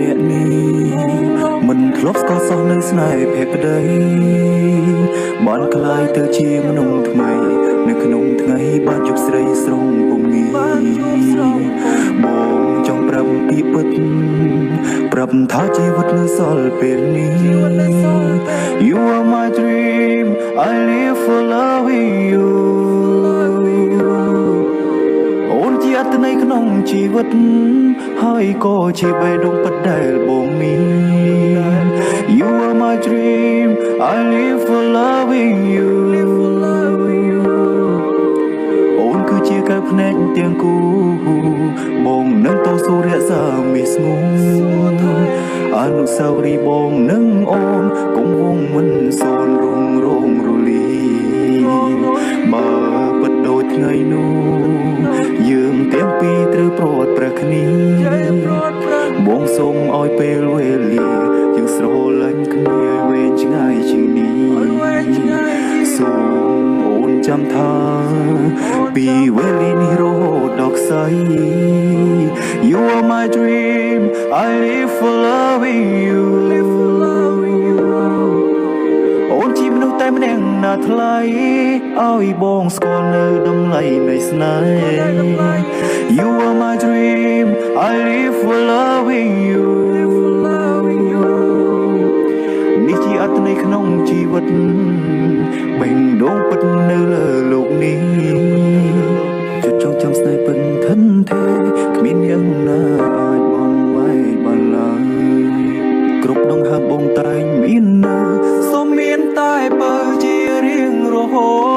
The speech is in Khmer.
អ្នកនេះមិនធ្លាប់ស្គាល់សោះនៅស្នេហ៍ភក្តីបានក្លាយទៅជាមនុស្សថ្មីនៅក្នុងថ្ងៃបានជួបស្រីស្រុងពុំងាយបងចង់ប្រាប់ពីពិតប្រាប់ថាជីវិតនៅសល់ពេលនេះ You are my dream I live for loving you អូនជាអត្ថន័យក្នុងជីវិតហើយក៏ជាបេះដូងពិតដែលបងមាន You are my dream I live for loving you អូនគឺជាកែវភ្នែកទាំងគូបងនឹងតស៊ូរក្សាមាសស្ងួនអនុស្សាវរីយ៍បងនឹងអូនគង់វង្សមិនសូន្យរងរងរលីបើពិតដូចថ្ងៃនោះយើងទាំងពីរត្រូវព្រាត់ប្រាសគ្នាបងសូមឲ្យពេលវេលាយើងស្រលាញ់គ្នាឲ្យវែងឆ្ងាយជាងនេះសូមអូនចាំថាពីវេលានេះរហូតដល់ខ្សែ You are my dream I live for loving you អូនជាមនុស្សតែម្នាក់ណាថ្លៃឲ្យបងស្គាល់នៅតម្លៃនៃស្នេហ៍ You are my dream I live for loving you នេះជាអត្ថន័យក្នុងជីវិតបេះដូងពិតនៅលើលោកនេះជិតចងចាំស្នេហ៍ពិតធិនថេរគ្មានយ៉ាងណាអាចបងវាយបានឡើយគ្រប់ដងហើមបងតែងមាននៅសូមមានតែបើជារៀងរហូត